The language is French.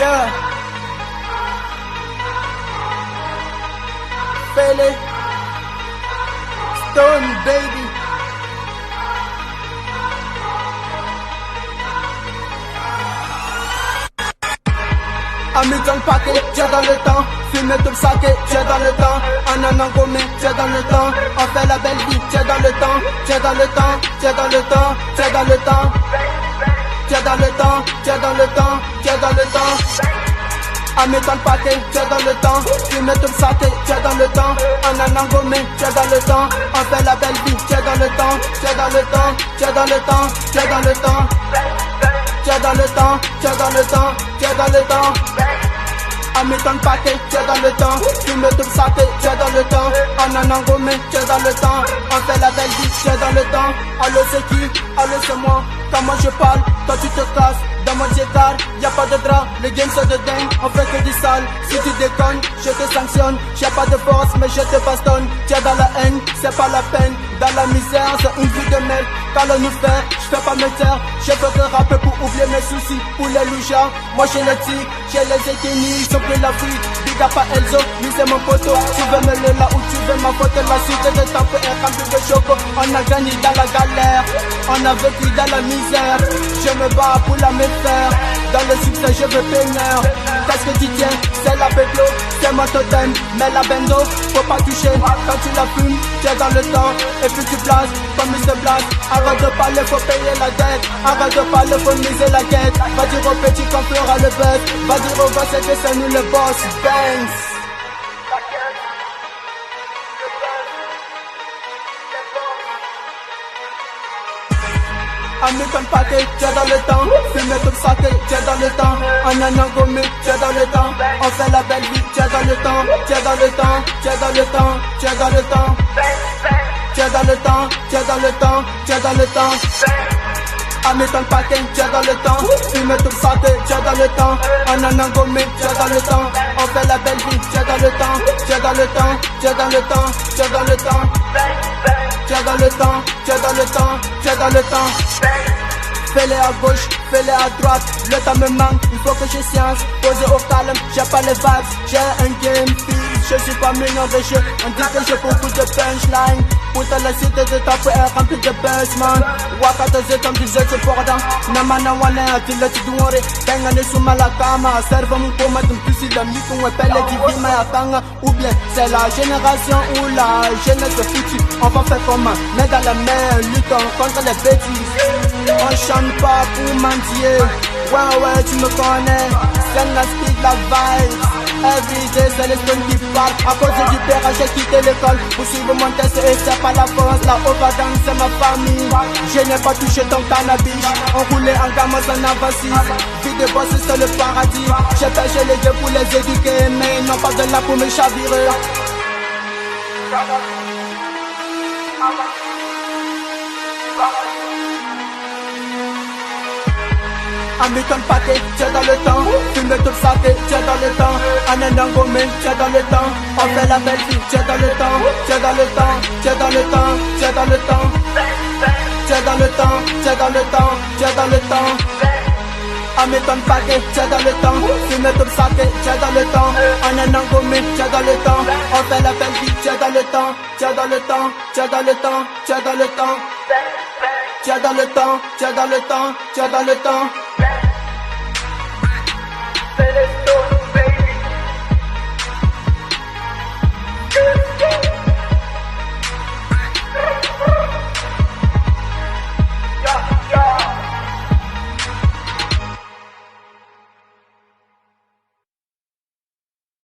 Yeah. Feel it. Stone baby. Amis dans le paquet, j'ai dans le temps. Fumer tout le saké, j'ai dans le temps. En un engomé, j'ai dans le temps. On fait la belle vie, j'ai dans le temps. J'ai dans le temps, j'ai dans le temps, j'ai dans le temps. J'ai dans le temps, j'ai dans le temps, j'ai dans le temps. Amis dans le paquet, j'ai dans le temps. Fumer tout le saké, j'ai dans le temps. En un engomé, j'ai dans le temps. On fait la belle vie, j'ai dans le temps. J'ai dans le temps, j'ai dans le temps, j'ai dans le temps. J'ai dans le temps, j'ai dans le temps, j'ai dans le temps. Amis dans le paquet, j'ai dans le temps. Fume tout le saké, j'ai dans le temps. En un engomé, j'ai dans le temps. On fait la belle vie, j'ai dans le temps. Allô c'est qui? Allô c'est moi. Quand moi je parle, toi tu te casses. Dans mon tard, y'a pas de drap, le game c'est de dingue, on fait que du sale. Si tu déconnes, je te sanctionne. J'ai pas de force, mais je te bastonne. Tiens dans la haine, c'est pas la peine. Dans la misère, c'est une vie de merde. Quand on nous fait, je fais pas me taire. Je peux que rapper pour oublier mes soucis. Pour les loujas, moi j'ai les tics, j'ai les éténis, ils ont pris la fuite. Big up à Elzo, lui c'est mon poteau. Tu veux me le là où tu veux ma photo. La suite de temps pour un rempli de choco. On a gagné dans la galère, on a vécu dans la misère. Je me bats pour la méthode. Dans le succès je veux peigneur. Qu'est-ce que tu tiens? C'est la pétlo, c'est mon totem. Mais la bendo, faut pas toucher. Quand tu la fumes, tu es dans le temps. Et puis tu places, comme il se place. Arrête de parler, faut payer la dette. Arrête de parler, faut miser la quête. Va dire au petit qu'on fera le buzz. Va dire au gosse que c'est nous le boss. Banks. Amis comme paquet, j'ai dans le temps. Fumer tout le saké, j'ai dans le temps. En un engomé, j'ai dans le temps. On fait la belle vie, j'ai dans le temps. J'ai dans le temps, j'ai dans le temps, j'ai dans le temps. J'ai dans le temps, j'ai dans le temps, j'ai dans le temps. Amis dans le paquet, j'ai dans le temps. Fumer tout le saké, j'ai dans le temps. En un engomé, j'ai dans le temps. On fait la belle vie, j'ai dans le temps. J'ai dans le temps, j'ai dans le temps, j'ai dans le temps. J'ai dans le temps, j'ai dans le temps, j'ai dans le temps. Fais-les à gauche, fais-les à droite. Le temps me manque, il faut que j'ai science. Posé au calme, j'ai pas les vagues. J'ai un game fils, je suis pas mignon de jeu. On dit que j'ai beaucoup de punchline. Pour te laisser de temps pour être rempli de buzz man. Wakata zetam di zetu porda. Namana wane atile tuduore. Tengane suma la kama. Serve mon coma dum tusi la miku et pelle qui vit ma tanga. Ou bien c'est la génération ou la jeunesse future. On va faire comment? Mais dans la mer, luttons contre les bêtises. On chante pas pour mentir. Ouais, tu me connais. C'est la speed, la vibe. Everyday, c'est l'esprit qui parle. À cause du père, j'ai quitté l'école pour suivre mon test et c'est pas la force. La overdance, c'est ma famille. Je n'ai pas touché ton cannabis. On roulait en gamme en avant-6. Vie de boss, c'est le paradis. J'ai pêché les dieux pour les éduquer, mais ils n'ont pas de là pour me chavirer. Amis comme paquet, j'ai dans le temps. Fume tout le saké, j'ai dans le temps. En un engomé, j'ai dans le temps. On fait la belle vie, j'ai dans le temps. J'ai dans le temps, j'ai dans le temps, j'ai dans le temps. J'ai dans le temps, j'ai dans le temps, j'ai dans le temps. Amis comme paquet, j'ai dans le temps. Fume tout le saké, j'ai dans le temps. En un engomé, j'ai dans le temps. On fait la belle vie, j'ai dans le temps. J'ai dans le temps, j'ai dans le temps, j'ai dans le temps. J'ai dans le temps, j'ai dans le temps, j'ai dans le temps.